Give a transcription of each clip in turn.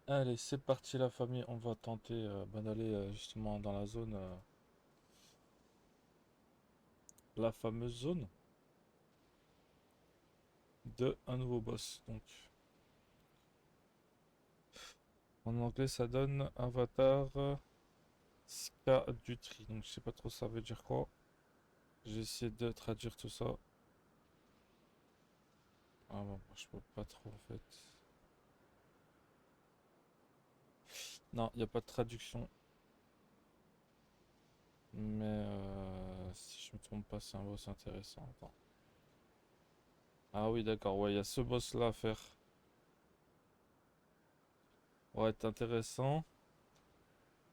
Allez, c'est parti la famille, on va tenter d'aller justement dans la zone, la fameuse zone de un nouveau boss. Donc en anglais ça donne Avatar Skadutri. Donc je sais pas trop ça veut dire quoi. J'essaie de traduire tout ça. Ah bon, je peux pas trop en fait. Non, il n'y a pas de traduction. Mais si je me trompe pas, c'est un boss intéressant. Attends. Ah oui, d'accord, ouais, il y a ce boss là à faire. Ouais, c'est intéressant.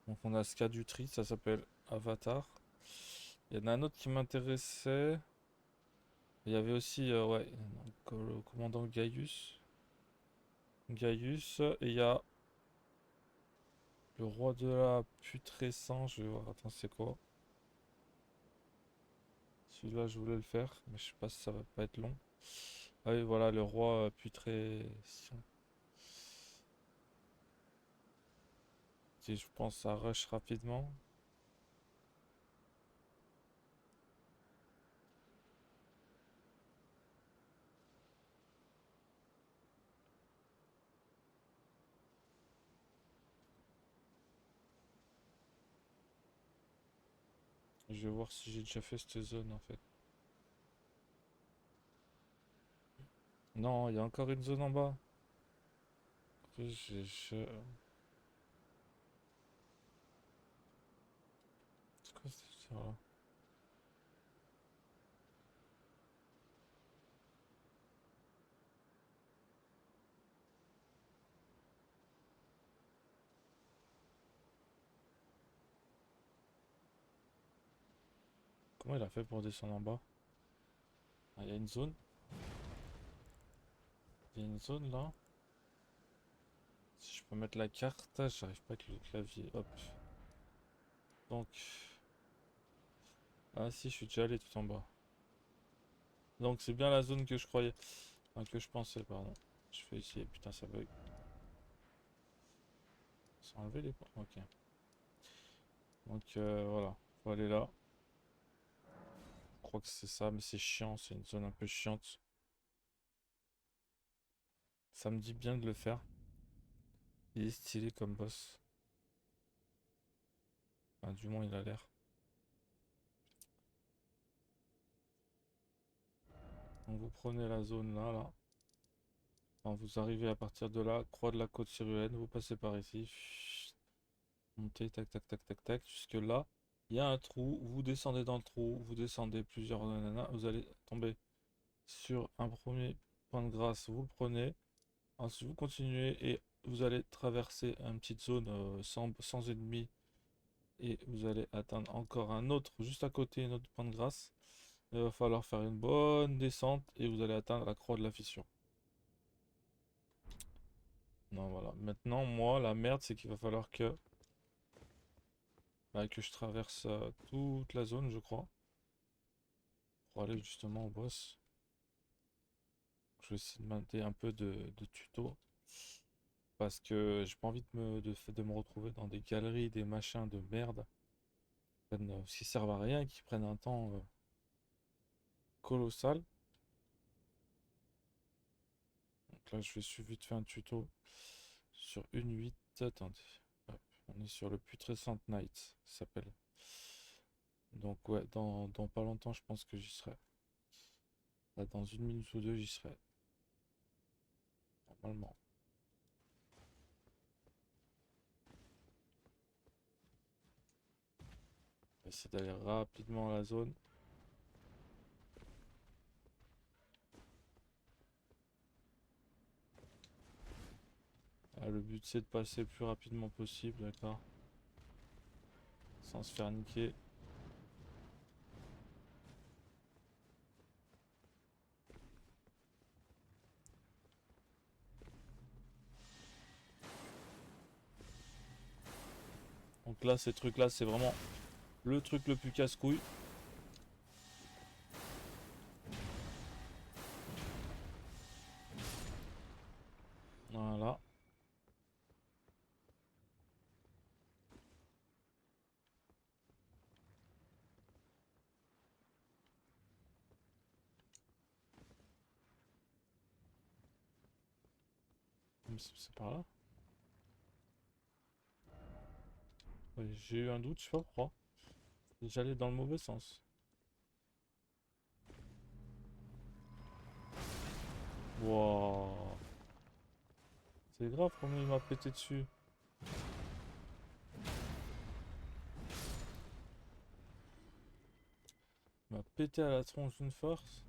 Donc on a Skadutri, ça s'appelle Avatar. Il y en a un autre qui m'intéressait. Il y avait aussi, ouais, donc, le commandant Gaius. Gaius, et il y a le roi de la putrescence. Je vais voir, attends, c'est quoi? Celui-là, je voulais le faire, mais je sais pas si ça va pas être long. Ah oui, voilà, le roi putrescence. Si je pense ça rush rapidement. Je vais voir si j'ai déjà fait cette zone en fait. Non, il y a encore une zone en bas. C'est quoi cette histoire-là? Comment il a fait pour descendre en bas? Ah, il y a une zone. Il y a une zone là. Si je peux mettre la carte, j'arrive pas avec le clavier. Hop. Donc. Ah si, je suis déjà allé tout en bas. Donc c'est bien la zone que je croyais. Enfin, que je pensais, pardon. Je fais essayer. Putain, ça bug. Sans enlever les points. Ok. Donc voilà. Faut aller là. Je crois que c'est ça, mais c'est chiant. C'est une zone un peu chiante. Ça me dit bien de le faire. Il est stylé comme boss. Enfin, du moins, il a l'air. Donc vous prenez la zone là, là. Enfin, vous arrivez à partir de là, croix de la côte syrienne, vous passez par ici. Chut. Montez, tac, tac, tac, tac, tac, jusque là. Il y a un trou, vous descendez dans le trou, vous descendez plusieurs nananas, vous allez tomber sur un premier point de grâce, vous le prenez. Ensuite, vous continuez et vous allez traverser une petite zone sans ennemis. Et vous allez atteindre encore un autre, juste à côté, un autre point de grâce. Il va falloir faire une bonne descente et vous allez atteindre la croix de la fissure. Non, voilà. Maintenant, moi, la merde, c'est qu'il va falloir que je traverse toute la zone, je crois, pour aller justement au boss. Je vais essayer de monter un peu de tuto. Parce que j'ai pas envie de me retrouver dans des galeries, des machins de merde qui servent à rien et qui prennent un temps colossal. Donc là, je vais suivre vite fait un tuto sur une 8. Attendez. Hop, on est sur le Putrescent Night, ça s'appelle. Donc ouais, dans pas longtemps, je pense que j'y serai. Là, dans une minute ou deux, j'y serai. Normalement. On va essayer d'aller rapidement à la zone. Ah, le but c'est de passer le plus rapidement possible, d'accord? Sans se faire niquer. Donc là, ces trucs-là, c'est vraiment le truc le plus casse-couille. Voilà. C'est par là? Ouais, j'ai eu un doute, je sais pas pourquoi. J'allais dans le mauvais sens. Wow. C'est grave comment il m'a pété dessus. Il m'a pété à la tronche d'une force.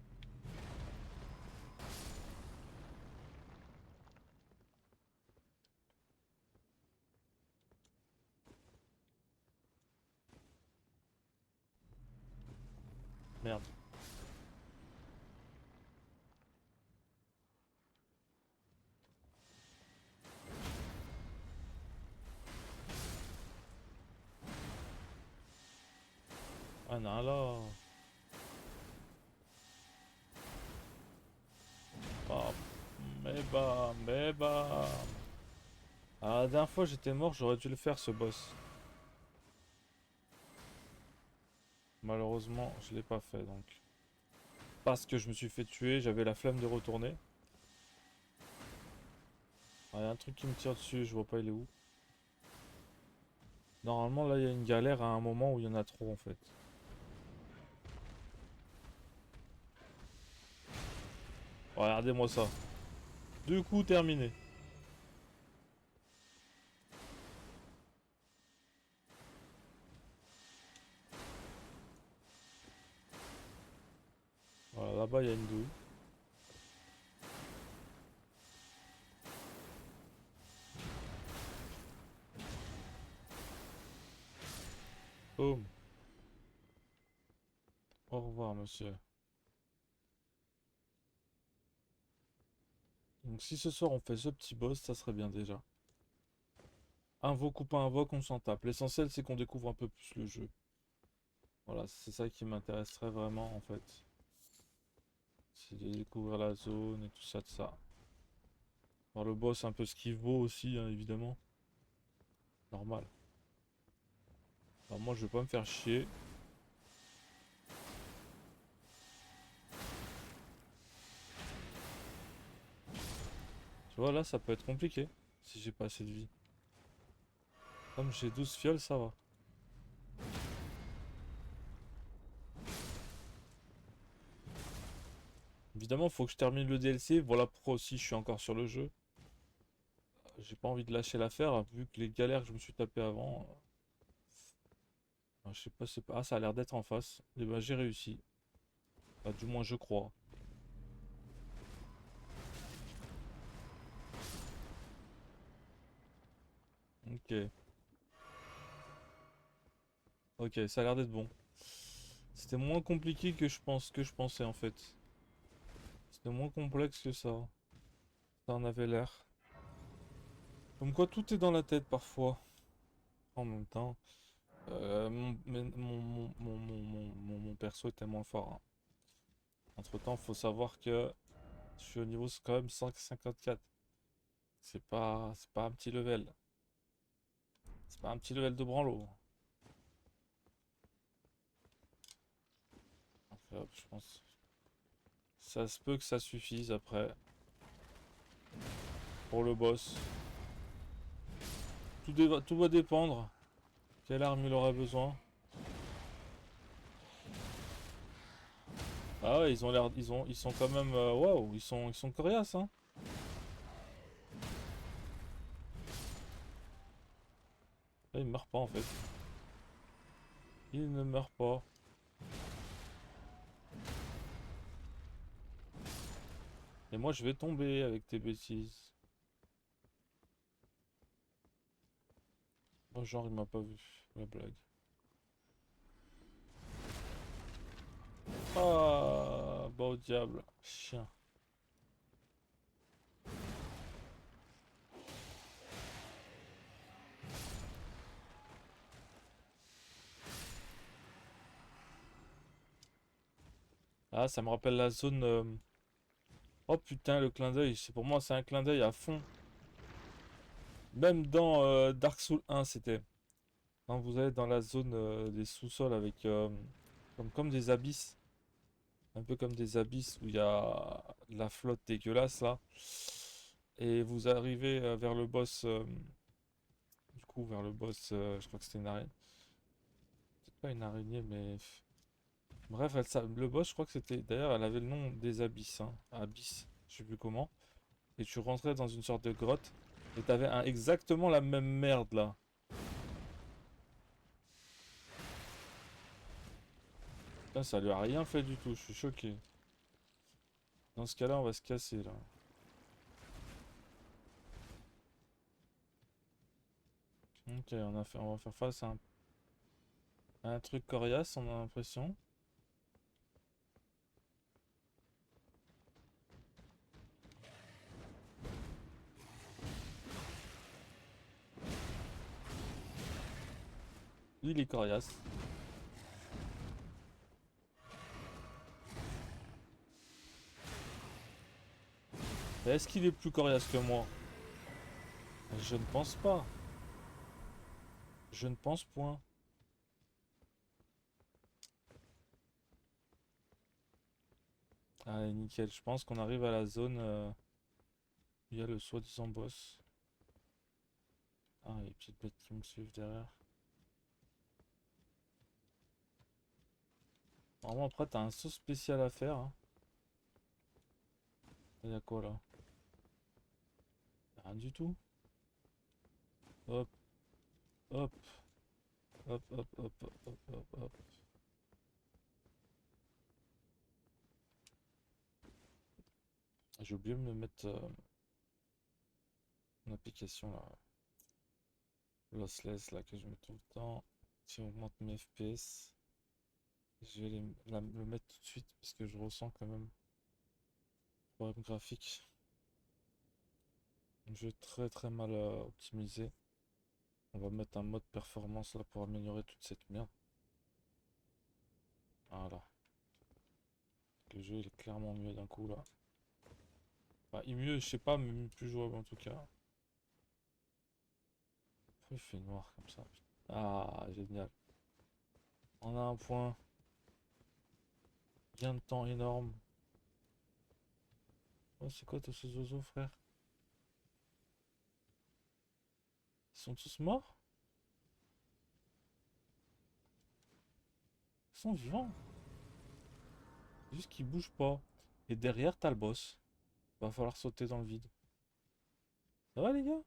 Merde. Ah non, là. Bam. Mais bam, mais bam. Ah, la dernière fois j'étais mort, j'aurais dû le faire ce boss. Malheureusement, je l'ai pas fait donc. Parce que je me suis fait tuer, j'avais la flemme de retourner. Ah, y a un truc qui me tire dessus, je vois pas il est où. Normalement là il y a une galère à un moment où il y en a trop en fait. Regardez-moi ça. 2 coups terminés. Voilà, là-bas il y a une douille. Boum. Au revoir monsieur. Donc si ce soir on fait ce petit boss, ça serait bien déjà. Invoque ou pas invoque, on s'en tape. L'essentiel c'est qu'on découvre un peu plus le jeu. Voilà, c'est ça qui m'intéresserait vraiment en fait. C'est de découvrir la zone et tout ça de ça. Voir le boss un peu ce qu'il vaut aussi, hein, évidemment. Normal. Alors moi je vais pas me faire chier. Tu vois là ça peut être compliqué si j'ai pas assez de vie. Comme j'ai 12 fioles ça va. Évidemment faut que je termine le DLC. Voilà pourquoi aussi je suis encore sur le jeu. J'ai pas envie de lâcher l'affaire vu que les galères que je me suis tapé avant. Je sais pas, c'est pas. Ah ça a l'air d'être en face. Et ben j'ai réussi. Bah, du moins je crois. Ok. Ok, ça a l'air d'être bon. C'était moins compliqué que je pensais en fait. C'était moins complexe que ça. Ça en avait l'air. Comme quoi tout est dans la tête parfois. En même temps. Mon perso était moins fort, hein. Entre temps, faut savoir que je suis au niveau quand même 154. C'est pas un petit level. C'est pas un petit level de branlo. Après, hop, je pense. Ça se peut que ça suffise après. Pour le boss. Tout va dépendre. Quelle arme il aura besoin. Ah ouais, ils ont l'air. Ils sont quand même. Waouh, ils sont coriaces, hein. Là, il meurt pas en fait. Il ne meurt pas. Et moi, je vais tomber avec tes bêtises. Oh, genre, il m'a pas vu. La blague. Ah, bah au diable. Chien. Ah, ça me rappelle la zone. Oh putain, le clin d'œil. C'est pour moi, c'est un clin d'œil à fond. Même dans Dark Souls 1, c'était. Quand vous allez dans la zone des sous-sols avec comme des abysses. Un peu comme des abysses où il y a de la flotte dégueulasse là. Et vous arrivez vers le boss. Du coup, vers le boss, je crois que c'était une araignée. Peut-être pas une araignée, mais. Bref, le boss, je crois que c'était. D'ailleurs, elle avait le nom des abysses. Hein. Abyss, je sais plus comment. Et tu rentrais dans une sorte de grotte. Et t'avais exactement la même merde là. Putain, ça lui a rien fait du tout, je suis choqué. Dans ce cas-là, on va se casser là. Ok, on va faire face à un truc coriace, on a l'impression. Il est coriace. Mais est-ce qu'il est plus coriace que moi? Je ne pense pas. Je ne pense point. Allez, nickel. Je pense qu'on arrive à la zone où il y a le soi-disant boss. Ah, il y a des petites bêtes qui me suivent derrière. Normalement, après, t'as un saut spécial à faire. Hein. Il y a quoi là? Rien du tout. Hop, hop, hop, hop, hop, hop, hop, hop, hop. J'ai oublié de me mettre une application là. Lossless là que je mets tout le temps. Si on augmente mes FPS. Je vais le mettre tout de suite parce que je ressens quand même problème graphique. Un jeu très très mal optimisé. On va mettre un mode performance là pour améliorer toute cette merde. Voilà. Le jeu il est clairement mieux d'un coup là. Enfin, il est mieux, je sais pas, mais plus jouable en tout cas. Pourquoi il fait noir comme ça? Ah, génial. On a un point. Gain de temps énorme. Oh, c'est quoi tous ces oiseaux, frère? Ils sont tous morts? Ils sont vivants. Juste qu'ils bougent pas. Et derrière, t'as le boss. Va falloir sauter dans le vide. Ça va, les gars?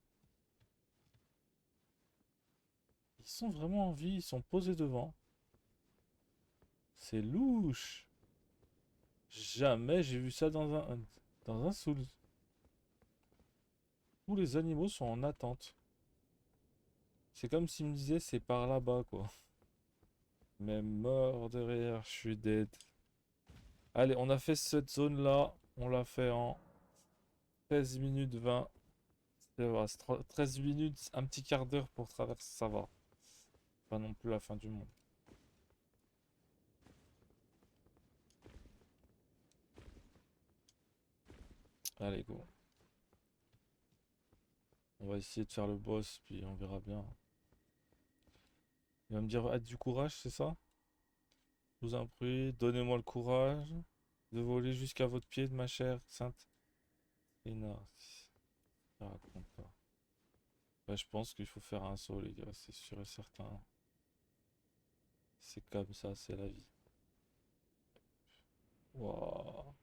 Ils sont vraiment en vie, ils sont posés devant. C'est louche. Jamais j'ai vu ça dans un Souls. Tous les animaux sont en attente. C'est comme s'ils me disaient c'est par là-bas, quoi. Mais mort de rire, je suis dead. Allez, on a fait cette zone-là. On l'a fait en 13 minutes 20. Ça va, 13 minutes, un petit quart d'heure pour traverser, ça va. Pas non plus la fin du monde. Allez, go. On va essayer de faire le boss, puis on verra bien. Il va me dire, ah, du courage, c'est ça? Je vous en prie, donnez-moi le courage de voler jusqu'à votre pied, ma chère sainte Rina. Ça raconte pas. Bah, je pense qu'il faut faire un saut, les gars, c'est sûr et certain. C'est comme ça, c'est la vie. Waouh.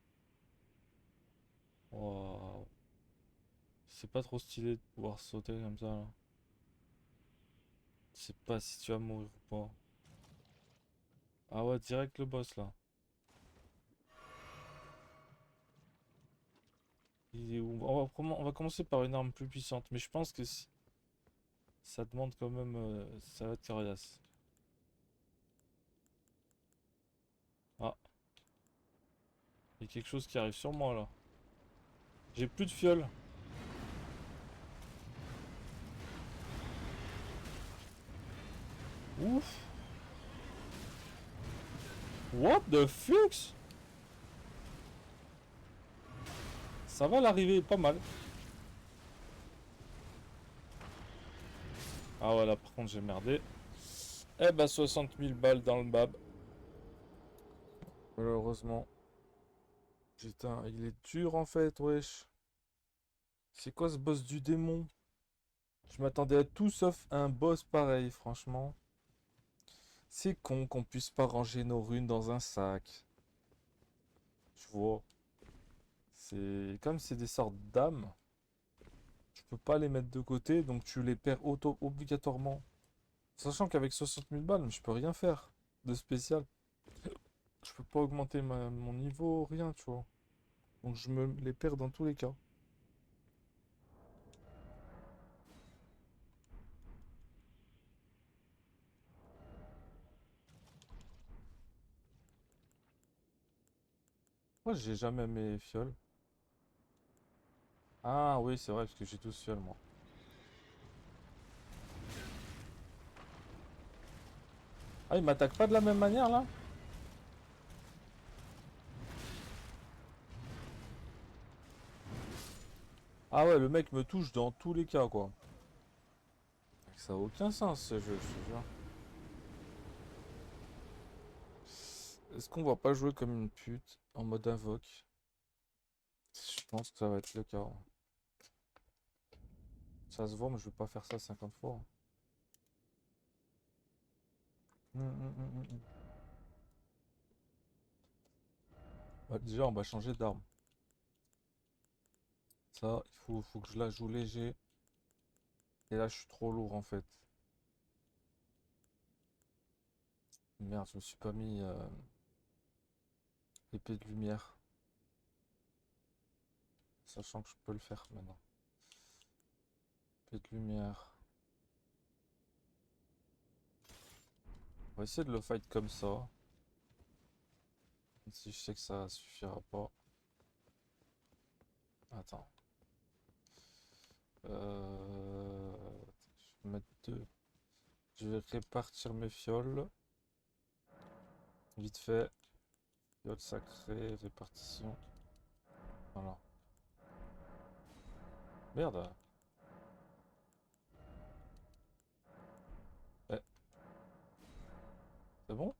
Waouh. C'est pas trop stylé de pouvoir sauter comme ça, là. Je sais pas si tu vas mourir ou pas. Ah ouais, direct le boss, là. Il est où? On va commencer par une arme plus puissante, mais je pense que ça demande quand même... ça va être coriace. Ah, il y a quelque chose qui arrive sur moi, là. J'ai plus de fiole. Ouf. What the fuck? Ça va l'arriver pas mal. Ah voilà, par contre j'ai merdé. Eh ben 60 000 balles dans le bab. Malheureusement. Putain, il est dur en fait, wesh. C'est quoi ce boss du démon? Je m'attendais à tout sauf un boss pareil, franchement. C'est con qu'on puisse pas ranger nos runes dans un sac. Tu vois. C'est comme c'est des sortes d'âmes. Tu peux pas les mettre de côté, donc tu les perds obligatoirement. Sachant qu'avec 60 000 balles, je peux rien faire de spécial. Je peux pas augmenter mon niveau, rien, tu vois. Donc je me les perds dans tous les cas. Moi, j'ai jamais mes fioles. Ah oui, c'est vrai, parce que j'ai 12 fioles, moi. Ah, il m'attaque pas de la même manière, là? Ah ouais, le mec me touche dans tous les cas, quoi. Ça a aucun sens, ce jeu, je te jure. Est-ce qu'on va pas jouer comme une pute en mode invoque? Je pense que ça va être le cas. Ça se voit, mais je vais pas faire ça 50 fois. Hum. Ouais, déjà, on va changer d'arme. Ça, faut que je la joue léger. Et là, je suis trop lourd, en fait. Merde, je me suis pas mis épée de lumière. Sachant que je peux le faire maintenant. Épée de lumière. On va essayer de le fight comme ça. Même si je sais que ça suffira pas. Attends. Je vais mettre deux. Je vais répartir mes fioles. Vite fait. Fiole sacrée, répartition. Voilà. Merde. Eh, c'est bon?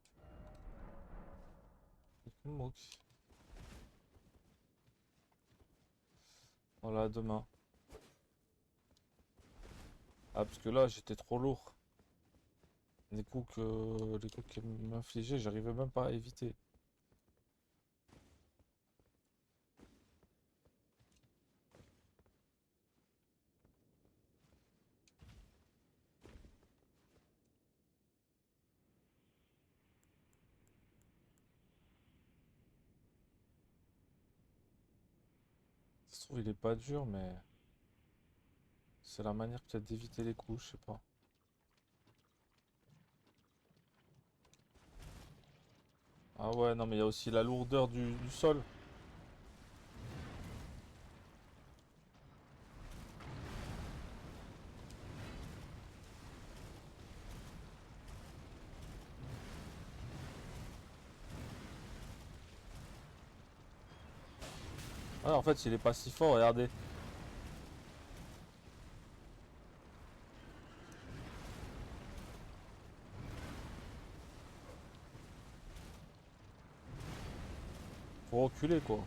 Je me moque. Voilà, demain. Ah, parce que là, j'étais trop lourd. Les coups qu'elle m'infligeait, j'arrivais même pas à éviter. Ça se trouve, il est pas dur, mais c'est la manière peut-être d'éviter les coups, je sais pas. Ah ouais, non, mais il y a aussi la lourdeur du sol. Ouais, en fait, il est pas si fort, regardez. Faut reculer, quoi.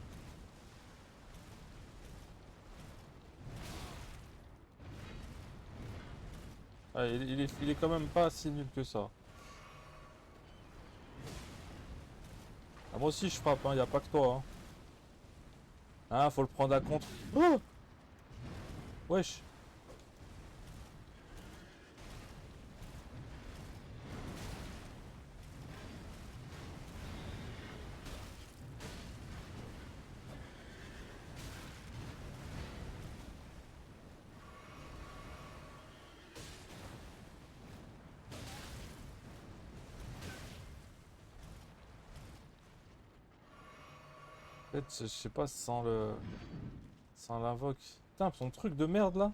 Ouais, il est quand même pas si nul que ça. Ah, moi aussi, je frappe, hein, y a pas que toi, hein. Ah, faut le prendre à contre. Oh, wesh. En fait, je sais pas, sans l'invoque. Putain, son truc de merde, là.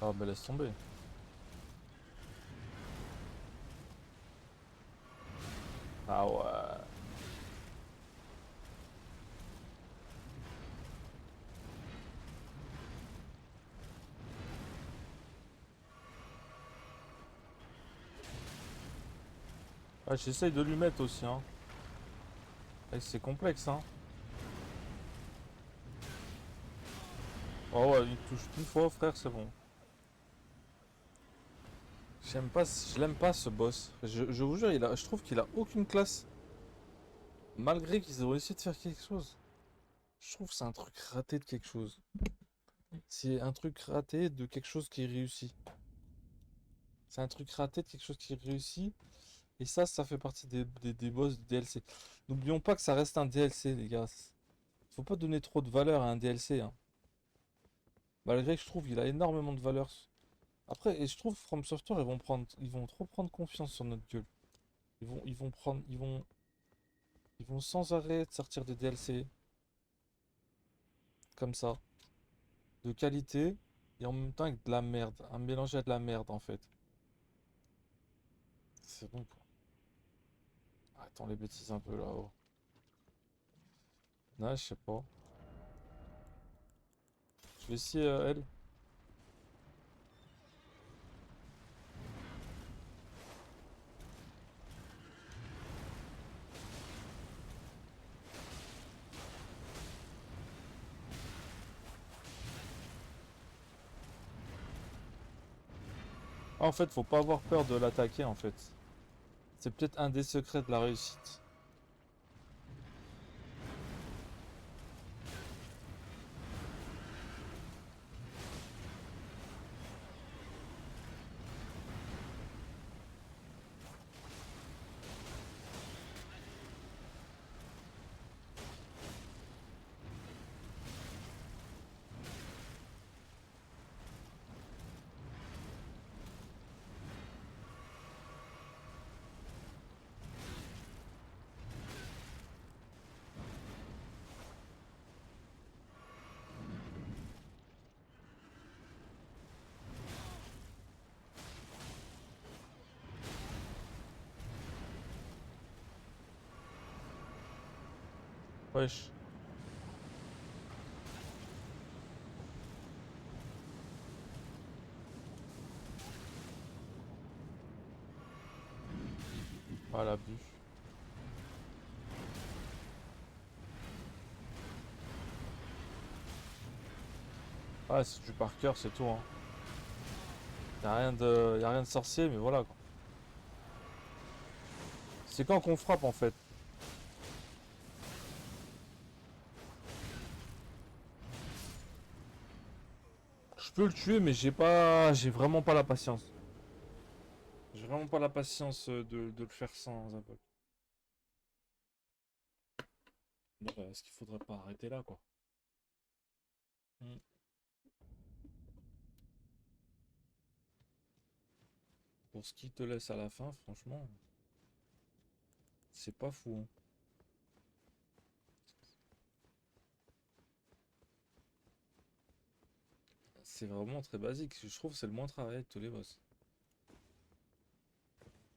Ah, bah laisse tomber. Ah ouais. Ah, j'essaye de lui mettre aussi, hein. Eh, c'est complexe, hein. Oh ouais, il touche une fois, frère, c'est bon. J'aime pas, je l'aime pas ce boss. Je vous jure, je trouve qu'il a aucune classe. Malgré qu'ils ont essayé de faire quelque chose. Je trouve que c'est un truc raté de quelque chose. C'est un truc raté de quelque chose qui réussit. C'est un truc raté de quelque chose qui réussit. Et ça fait partie des boss de DLC. N'oublions pas que ça reste un DLC, les gars. Faut pas donner trop de valeur à un DLC, hein. Malgré que je trouve qu'il a énormément de valeur. Après, et je trouve From Software, ils vont trop prendre confiance sur notre gueule. Ils vont sans arrêt sortir des DLC comme ça, de qualité et en même temps avec de la merde, un mélange à de la merde en fait. C'est bon quoi. Attends les bêtises un peu là-haut. Non, je sais pas. Je vais essayer elle. Ah, en fait, faut pas avoir peur de l'attaquer en fait. C'est peut-être un des secrets de la réussite. Wesh. Ah l'abus. Ah, c'est du par cœur, c'est tout, hein. Y a rien de sorcier, mais voilà quoi. C'est quand qu'on frappe en fait. Je peux le tuer, mais j'ai vraiment pas la patience. J'ai vraiment pas la patience de le faire sans invoque. Bon, bah, est-ce qu'il faudrait pas arrêter là, quoi? Hmm. Pour ce qu'il te laisse à la fin, franchement, c'est pas fou, hein. C'est vraiment très basique. Je trouve que c'est le moins travaillé de tous les boss.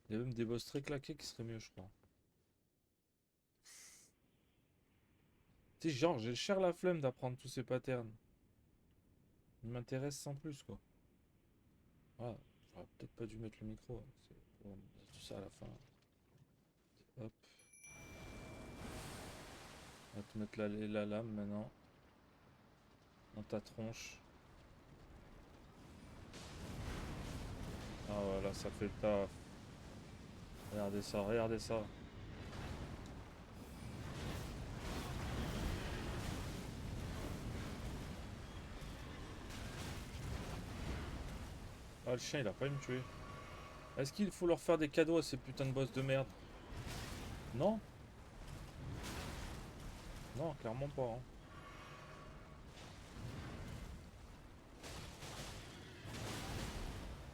Il y a même des boss très claqués qui seraient mieux, je crois. Tu sais, genre, j'ai cher la flemme d'apprendre tous ces patterns. Ils m'intéressent sans plus, quoi. Voilà. J'aurais peut-être pas dû mettre le micro, hein. C'est pour dire tout ça à la fin. Hop. On va te mettre la lame maintenant. Dans ta tronche. Ah voilà, ça fait le taf. Regardez ça, regardez ça. Ah, le chien, il a pas me tuer. Est-ce qu'il faut leur faire des cadeaux à ces putains de boss de merde? Non? Non, clairement pas, hein.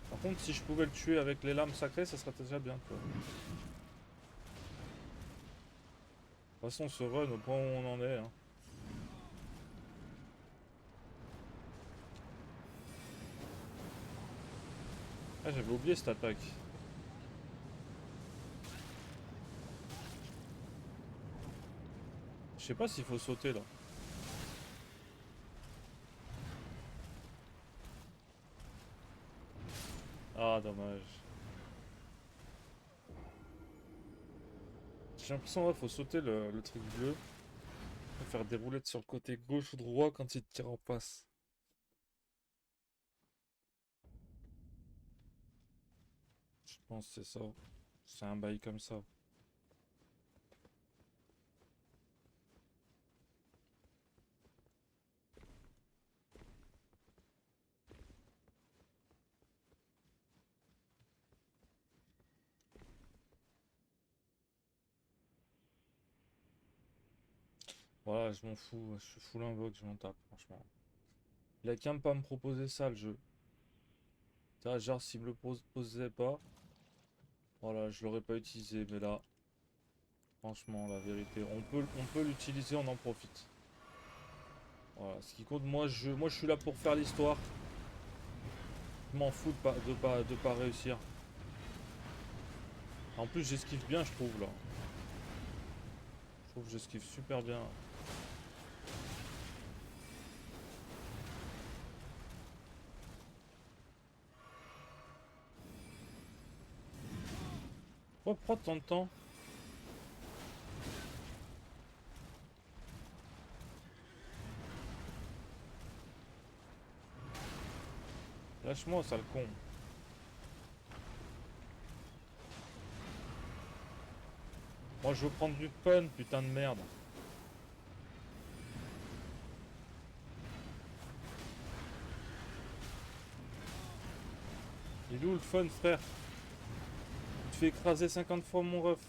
Par contre, si je pouvais le tuer avec les lames sacrées, ça serait déjà bien, quoi. De toute façon, ce run, au point où on en est, hein. Ah, j'avais oublié cette attaque. Je sais pas s'il faut sauter, là. Ah, dommage. J'ai l'impression qu'il faut sauter le truc bleu. Et faire des roulettes sur le côté gauche ou droit quand il te tire en passe. Je pense que c'est ça. C'est un bail comme ça. Voilà, je m'en fous. Je suis full invoque, je m'en tape, franchement. Il a qu'à pas me proposer ça, le jeu. Tu vois, genre, s'il me le proposait pas, voilà, je l'aurais pas utilisé. Mais là, franchement, la vérité, on peut l'utiliser, on en profite. Voilà, ce qui compte, moi, je suis là pour faire l'histoire. Je m'en fous de pas réussir. En plus, j'esquive bien, je trouve, là. Je trouve que j'esquive super bien. Pourquoi tant de temps? Lâche-moi, sale con. Moi, je veux prendre du fun, putain de merde. Il est où le fun, frère? Tu te fais écraser 50 fois mon ref.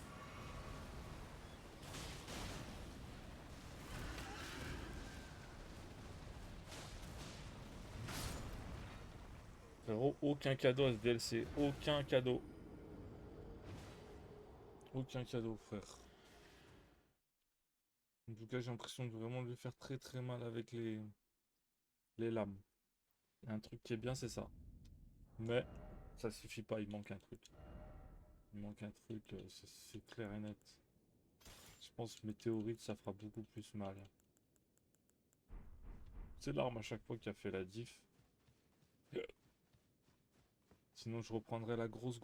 Frérot, aucun cadeau à ce DLC. Aucun cadeau. Aucun cadeau, frère. En tout cas, j'ai l'impression de vraiment lui faire très très mal avec les lames. Il y a un truc qui est bien, c'est ça. Mais ça suffit pas, il manque un truc. Il manque un truc, c'est clair et net. Je pense que météorite, ça fera beaucoup plus mal. C'est l'arme à chaque fois qui a fait la diff. Sinon, je reprendrai la grosse.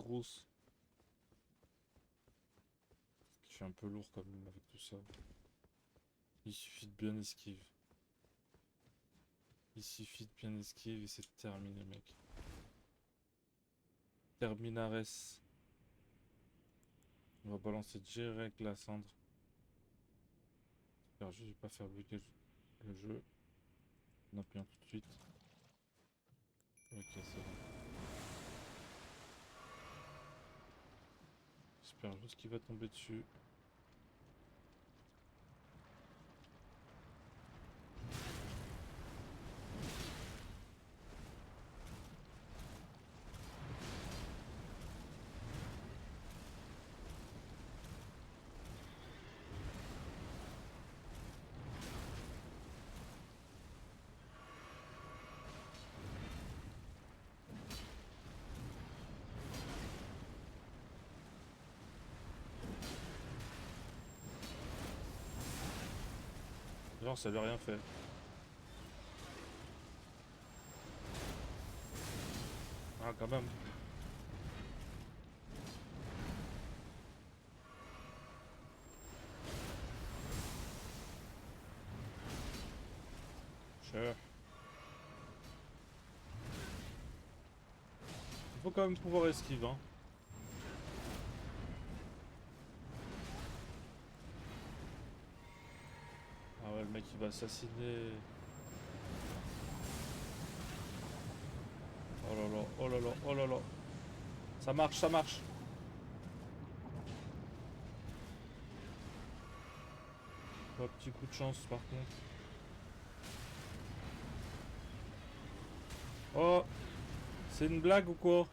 Je suis un peu lourd quand même avec tout ça. Il suffit de bien esquive. Il suffit de bien esquive et c'est terminé, mec. Terminares. On va balancer direct la cendre. J'espère juste que je vais pas faire bugger le jeu. En appuyant tout de suite. Ok, c'est bon. J'espère juste qu'il va tomber dessus. Genre, ça lui a rien fait. Ah, quand même. Cher. Il faut quand même pouvoir esquiver, hein. Ah ouais, le mec il va assassiner. Oh là là, oh là là, oh là là. Ça marche, ça marche. Oh, petit coup de chance par contre. Oh, c'est une blague ou quoi?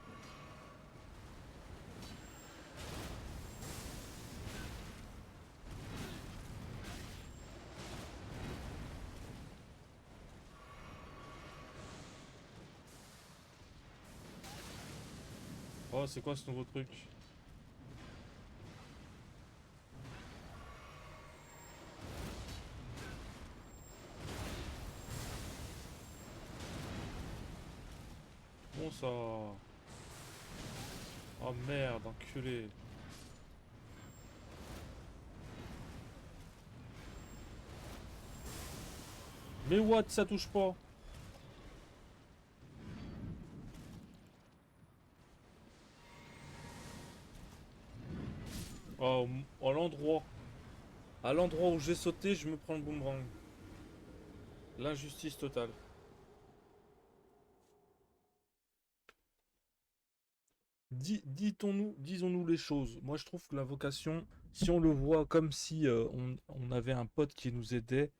Oh, c'est quoi ce nouveau truc? Bon ça. Oh merde, enculé. Mais what, ça touche pas. Oh, à l'endroit. À l'endroit où j'ai sauté, je me prends le boomerang. L'injustice totale. Disons-nous les choses. Moi, je trouve que l'invocation, si on le voit comme si on avait un pote qui nous aidait,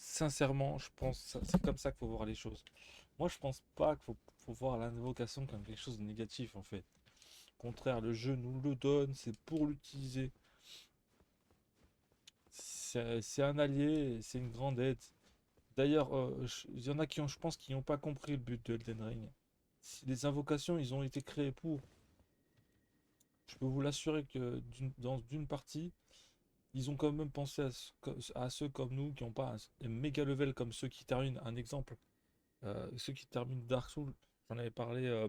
sincèrement, je pense que c'est comme ça qu'il faut voir les choses. Moi, je pense pas qu'il faut voir l'invocation comme quelque chose de négatif, en fait. Au contraire, le jeu nous le donne, c'est pour l'utiliser. C'est un allié, c'est une grande aide. D'ailleurs, il y en a qui ont, je pense, qui n'ont pas compris le but de Elden Ring. Les invocations, ils ont été créés pour. Je peux vous l'assurer que dans une partie, ils ont quand même pensé à ceux comme nous qui n'ont pas un méga level comme ceux qui terminent. Un exemple, ceux qui terminent Dark Souls, j'en avais parlé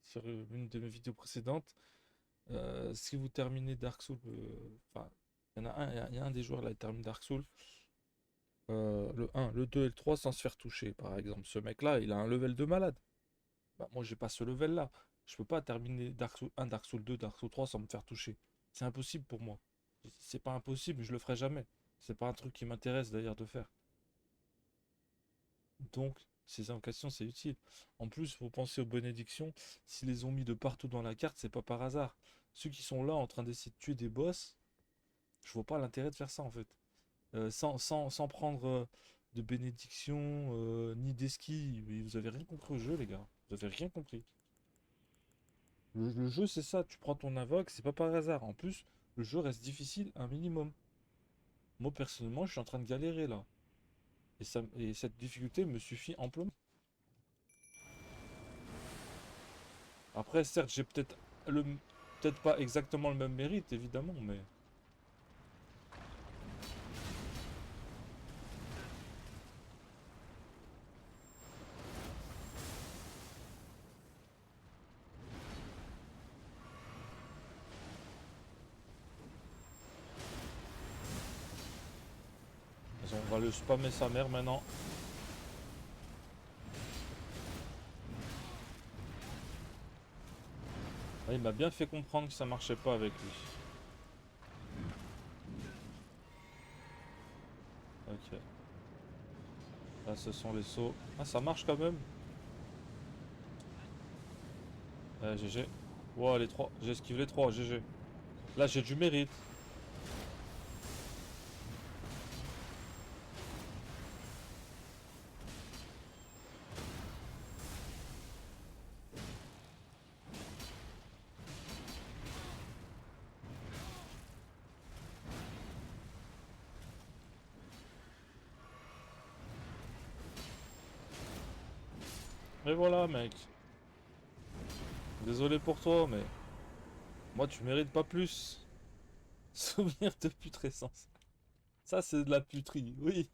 sur une de mes vidéos précédentes. Si vous terminez Dark Souls, enfin, il y a un des joueurs là qui termine Dark Souls, le 1, le 2 et le 3 sans se faire toucher, par exemple. Ce mec-là, il a un level de malade. Bah, moi, j'ai pas ce level-là. Je peux pas terminer Dark Souls 1, Dark Souls 2, Dark Souls 3 sans me faire toucher. C'est impossible pour moi. C'est pas impossible, je le ferai jamais. C'est pas un truc qui m'intéresse d'ailleurs de faire. Donc, ces invocations, c'est utile. En plus, faut penser aux bénédictions. S'ils les ont mis de partout dans la carte, c'est pas par hasard. Ceux qui sont là en train d'essayer de tuer des boss, je vois pas l'intérêt de faire ça en fait. Sans prendre de bénédiction ni d'esquive. Vous avez rien compris au jeu, les gars. Vous avez rien compris. Le jeu, c'est ça. Tu prends ton invoque, c'est pas par hasard. En plus, le jeu reste difficile un minimum. Moi, personnellement, je suis en train de galérer là. Et cette difficulté me suffit amplement. Après, certes, j'ai le peut-être pas exactement le même mérite, évidemment, mais. On va le spammer sa mère maintenant. Ah, il m'a bien fait comprendre que ça marchait pas avec lui. Ok. Là, ce sont les sauts. Ah, ça marche quand même. GG. Wow, les trois. J'ai esquivé les trois. GG. Là, j'ai du mérite. Et voilà, mec. Désolé pour toi, mais moi, tu mérites pas plus. Souvenir de putrescence. Ça, c'est de la puterie, oui.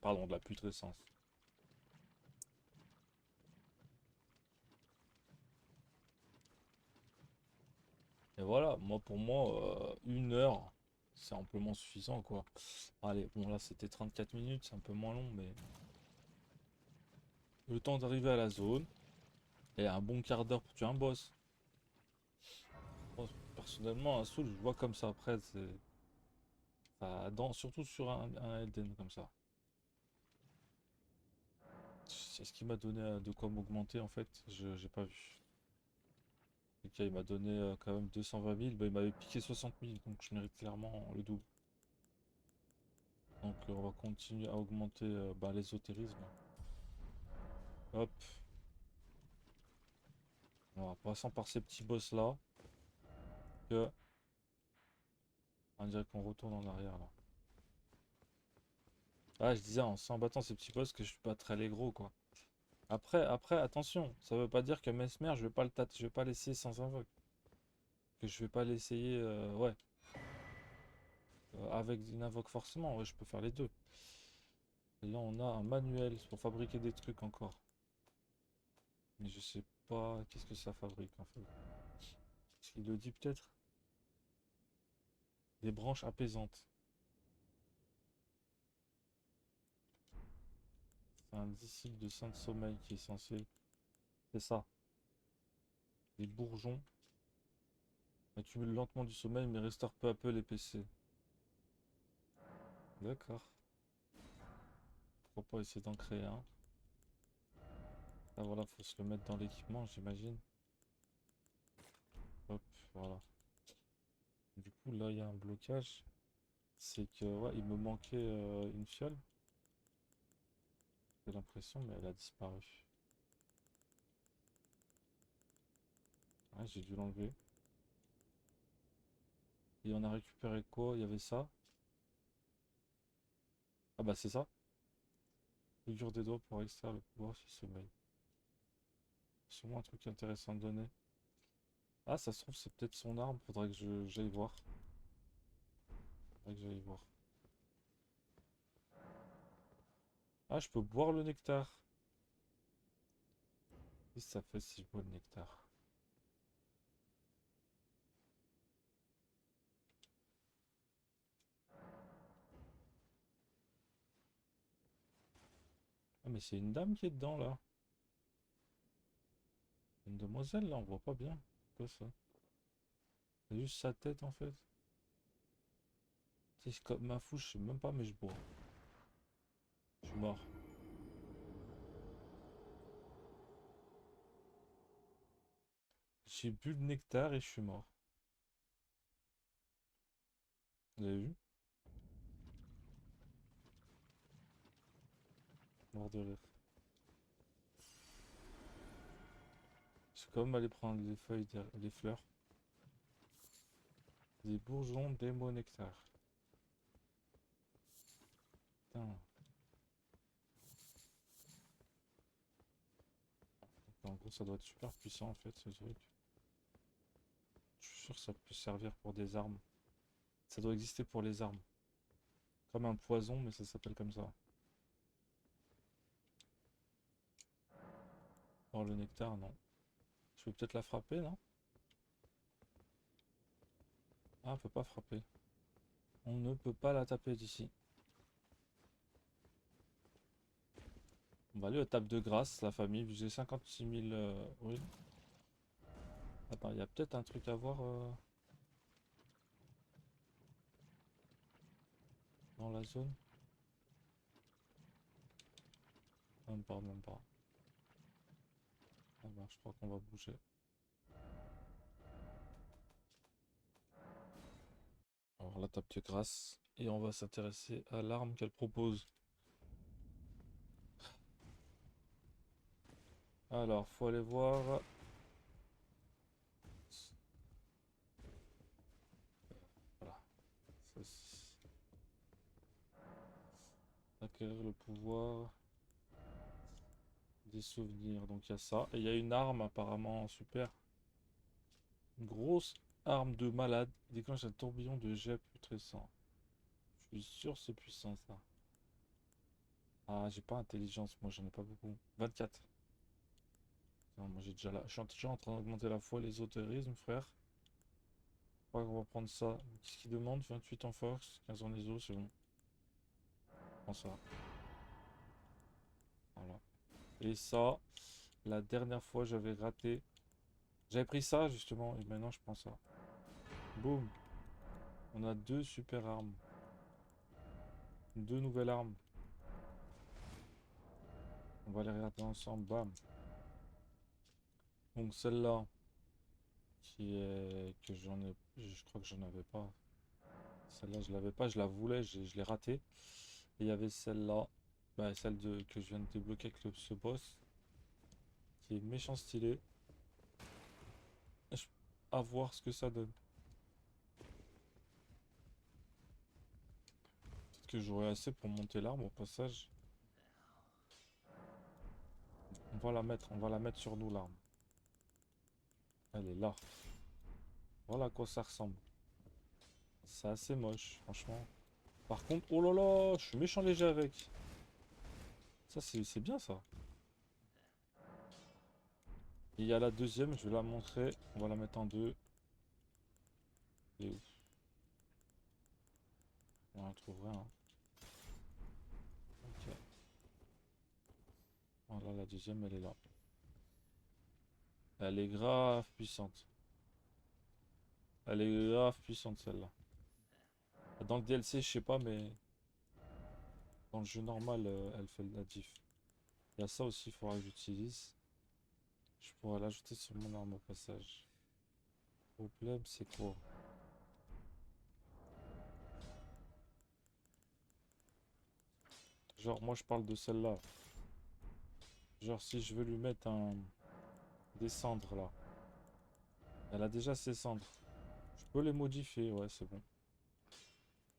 Pardon, de la putrescence. Et voilà, moi, pour moi, 1 heure, c'est amplement suffisant, quoi. Allez, bon, là, c'était 34 minutes, c'est un peu moins long, mais le temps d'arriver à la zone, et un bon quart d'heure pour tuer un boss. Moi, personnellement, un soul, je vois comme ça. Après, surtout sur un Elden comme ça. C'est ce qui m'a donné de quoi m'augmenter en fait. J'ai pas vu. Ok, il m'a donné quand même 220 000. Bah, il m'avait piqué 60 000, donc je mérite clairement le double. Donc on va continuer à augmenter bah, l'ésotérisme. Hop, en passant par ces petits boss là, que on dirait qu'on retourne en arrière là. Ah, je disais en s'en battant ces petits boss que je suis pas très les gros quoi. Après, attention, ça veut pas dire que Mesmer, je vais pas l'essayer sans invoque. Que je vais pas l'essayer, ouais, avec une invoque forcément, ouais, je peux faire les deux. Et là, on a un manuel pour fabriquer des trucs encore. Mais je sais pas qu'est-ce que ça fabrique en fait. Est-ce qu'il le dit peut-être? Des branches apaisantes. C'est un disciple de Saint Sommeil qui est censé... C'est ça. Les bourgeons accumulent lentement du sommeil mais restaurent peu à peu les PC. D'accord. Pourquoi pas essayer d'en créer un? Ah voilà, faut se le mettre dans l'équipement, j'imagine. Hop, voilà. Du coup, là, il y a un blocage. C'est que, ouais, il me manquait une fiole. J'ai l'impression, mais elle a disparu. Ouais, j'ai dû l'enlever. Et on a récupéré quoi? Il y avait ça. Ah bah c'est ça. Figure des doigts pour extraire le pouvoir du sommeil. Sûrement un truc intéressant de donner. Ah, ça se trouve, c'est peut-être son arme. Faudrait que j'aille voir. Faudrait que j'aille voir. Ah, je peux boire le nectar. Qu'est-ce que ça fait si je bois le nectar? Ah, mais c'est une dame qui est dedans, là. Une demoiselle, là, on voit pas bien. Quoi ça? C'est juste sa tête, en fait. C'est comme ma fouche, je sais même pas, mais je bois. Je suis mort. J'ai bu le nectar et je suis mort. Vous avez vu? Mort de rire. C'est comme aller prendre les feuilles, les fleurs. Des bourgeons démo-nectar. Putain. En gros, ça doit être super puissant en fait, ce truc. Je suis sûr que ça peut servir pour des armes. Ça doit exister pour les armes. Comme un poison, mais ça s'appelle comme ça. Or, le nectar, non. Je peux peut-être la frapper, non? Ah, on peut pas frapper. On ne peut pas la taper d'ici. On va aller aux tables de grâce, la famille. J'ai 56 000 runes. Attends, il y a peut-être un truc à voir dans la zone. Même pas, même pas. Ah bah, je crois qu'on va bouger. Alors, la table de grâce. Et on va s'intéresser à l'arme qu'elle propose. Alors, faut aller voir. Voilà. Acquérir le pouvoir des souvenirs. Donc il y a ça. Et il y a une arme apparemment super. Une grosse arme de malade. Il déclenche un tourbillon de jet putrescent. Je suis sûr que c'est puissant ça. Ah, j'ai pas intelligence, moi j'en ai pas beaucoup. 24. Non, moi j'ai déjà là. Je suis déjà en train d'augmenter la foi, l'ésotérisme, frère. Je crois qu'on va prendre ça. Qu'est-ce qu'il demande? 28 en force, 15 en éso, c'est bon. Prends ça. Voilà. Et ça, la dernière fois j'avais raté. J'avais pris ça justement, et maintenant je prends ça. Boum. On a deux super armes. Deux nouvelles armes. On va les regarder ensemble. Bam. Donc celle-là, qui est que j'en ai, je crois que j'en avais pas. Celle-là, je l'avais pas, je la voulais, je l'ai ratée. Et il y avait celle-là, bah, que je viens de débloquer avec ce boss, qui est méchant stylé. Je- À voir ce que ça donne. Peut-être que j'aurai assez pour monter l'arme au passage. On va la mettre sur nous l'arme. Elle est là. Voilà à quoi ça ressemble. C'est assez moche, franchement. Par contre, oh là là, je suis méchant léger avec. Ça, c'est bien ça. Et il y a la deuxième, je vais la montrer. On va la mettre en deux. Et où? On la trouverait, hein. Ok. Voilà, la deuxième, elle est là. Elle est grave puissante. Elle est grave puissante, celle-là. Dans le DLC, je sais pas, mais dans le jeu normal, elle fait la diff. Il y a ça aussi, il faudra que j'utilise. Je pourrais l'ajouter sur mon arme au passage. Le problème, c'est quoi? Genre, moi, je parle de celle-là. Genre, si je veux lui mettre des cendres, là. Elle a déjà ses cendres. Je peux les modifier, ouais, c'est bon.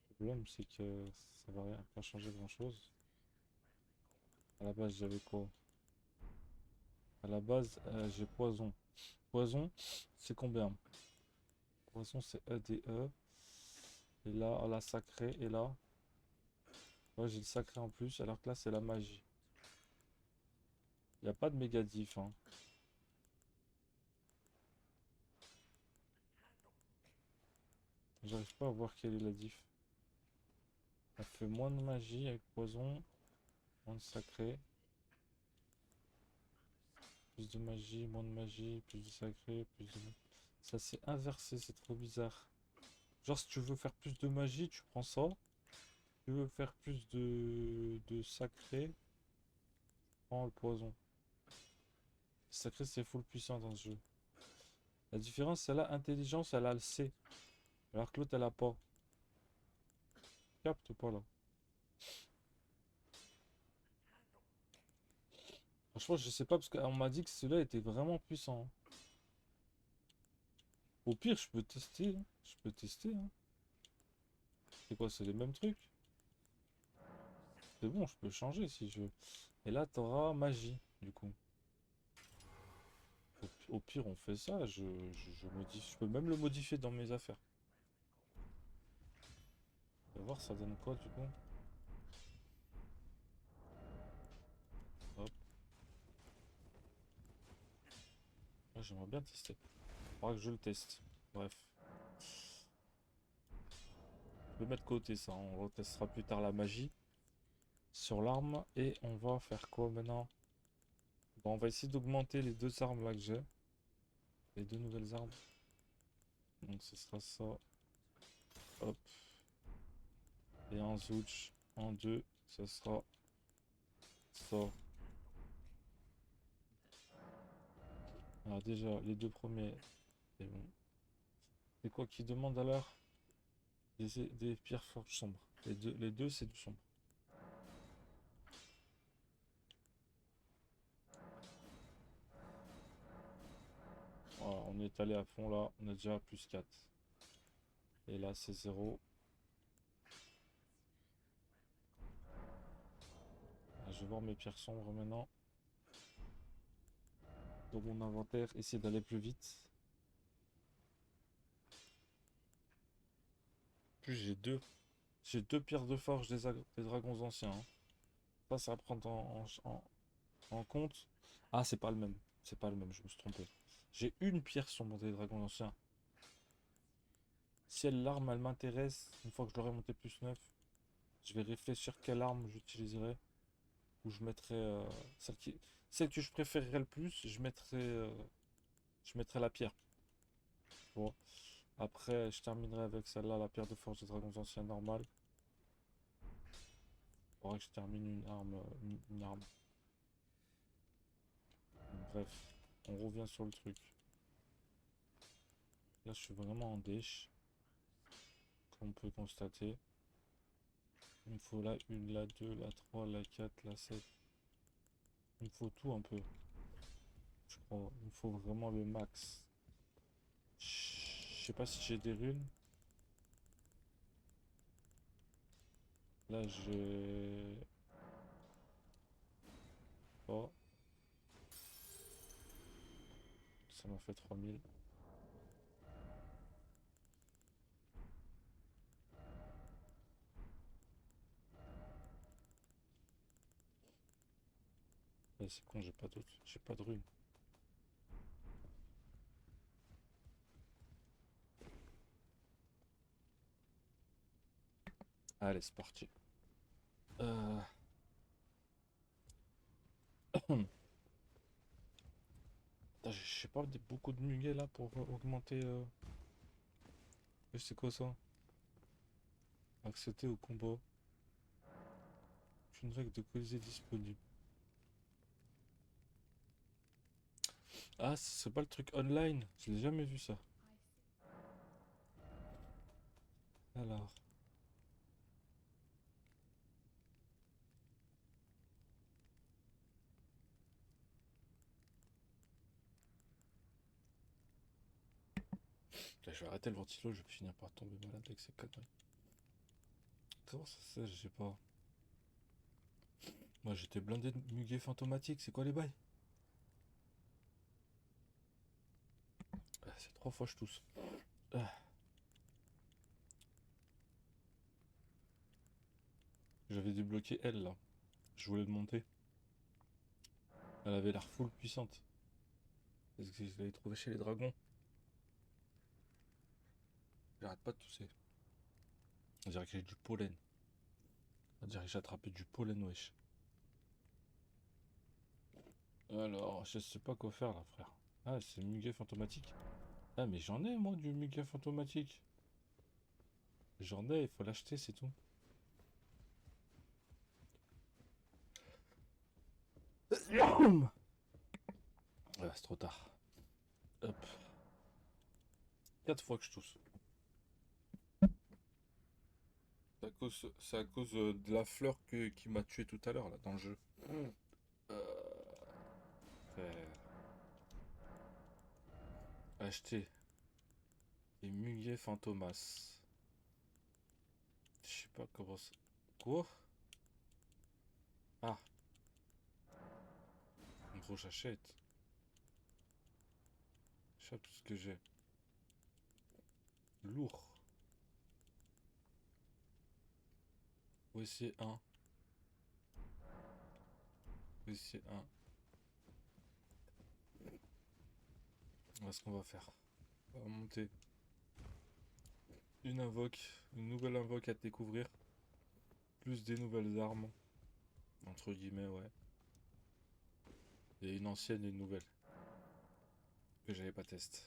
Le problème, c'est que ça va rien, pas changer grand-chose. À la base, j'avais quoi? À la base, j'ai poison. Poison, c'est combien? Poison, c'est EDE. Et là, la sacrée. Et là, ouais, j'ai le sacré en plus. Alors que là, c'est la magie. Il n'y a pas de méga diff, hein. J'arrive pas à voir quelle est la diff. Elle fait moins de magie avec poison, moins de sacré. Plus de magie, moins de magie, plus de sacré, plus de... Ça c'est inversé, c'est trop bizarre. Genre si tu veux faire plus de magie, tu prends ça. Si tu veux faire plus de sacré, tu prends le poison. Le sacré c'est full puissant dans ce jeu. La différence c'est la intelligence, elle a le C. Alors que l'autre elle a pas. Capte pas là. Franchement je sais pas parce qu'on m'a dit que celui-là était vraiment puissant, hein. Au pire je peux tester, hein. Je peux tester, hein. C'est quoi, c'est les mêmes trucs? C'est bon, je peux changer si je veux. Et là, t'auras magie, du coup. Au pire, on fait ça. Je modifie. Je peux même le modifier dans mes affaires. On va voir, ça donne quoi, du coup? Hop. Ah, j'aimerais bien tester. Faudra que je le teste. Bref. Je vais mettre de côté ça. On retestera plus tard la magie sur l'arme. Et on va faire quoi maintenant? Bon, on va essayer d'augmenter les deux armes là que j'ai. Les deux nouvelles armes. Donc ce sera ça. Hop. Et en switch, en deux, ce sera ça. Alors déjà, les deux premiers, c'est bon. C'est quoi qui demande alors? Des pierres fortes sombres. Les deux c'est du sombre. Voilà, on est allé à fond là, on a déjà plus 4. Et là c'est 0. Je vais voir mes pierres sombres maintenant. Dans mon inventaire, essayer d'aller plus vite. Plus j'ai deux pierres de forge des dragons anciens, hein. Ça à prendre en compte. Ah, c'est pas le même. C'est pas le même, je me suis trompé. J'ai une pierre sombre des dragons anciens. Si l'arme, elle m'intéresse, une fois que je l'aurai monté plus 9, je vais réfléchir quelle arme j'utiliserai. Ou je mettrai celle que je préférerais le plus, je mettrai la pierre. Bon. Après, je terminerai avec celle-là, la pierre de force des dragons anciens normale. Faudra que je termine une arme. Bref, on revient sur le truc. Là, je suis vraiment en dèche, comme on peut constater. Il me faut la 1, la 2, la 3, la 4, la 7. Il me faut tout un peu. Je crois. Il me faut vraiment le max. Je sais pas si j'ai des runes. Là, j'ai... Oh, ça m'a fait 3000. C'est con, j'ai pas d'autres. J'ai pas de runes. Allez, c'est parti. Euh, Je sais pas, beaucoup de muguet là pour augmenter. C'est quoi ça? Accéder au combat. Une règle de colisée disponible. Ah, c'est pas le truc online. Je l'ai jamais vu ça. Alors. Là, je vais arrêter le ventilo, je vais finir par tomber malade avec ces conneries. Comment ça se fait, je sais pas. Moi j'étais blindé de muguet fantomatique, c'est quoi les bails? Ah, c'est 3 fois je tousse. Ah, j'avais débloqué elle là. Je voulais le monter. Elle avait l'air full puissante. Est-ce que je l'avais trouvé chez les dragons? J'arrête pas de tousser. On dirait que j'ai du pollen. On dirait que j'ai attrapé du pollen, wesh. Alors, je sais pas quoi faire là, frère. Ah, c'est muguet fantomatique. Ah, mais j'en ai moi du muguet fantomatique. J'en ai, il faut l'acheter, c'est tout. Ah, c'est trop tard. Hop. 4 fois que je tousse. C'est à cause de la fleur qui m'a tué tout à l'heure là dans le jeu. Frère. Acheter des muguets fantomas. Je sais pas comment ça. Quoi? Ah, en gros j'achète. J'achète tout ce que j'ai. Lourd. Voici un. Voici un. Voilà ce qu'on va faire. On va monter une invoque, une nouvelle invoque à découvrir. Plus des nouvelles armes. Entre guillemets, ouais. Et une ancienne et une nouvelle. Que j'avais pas testé.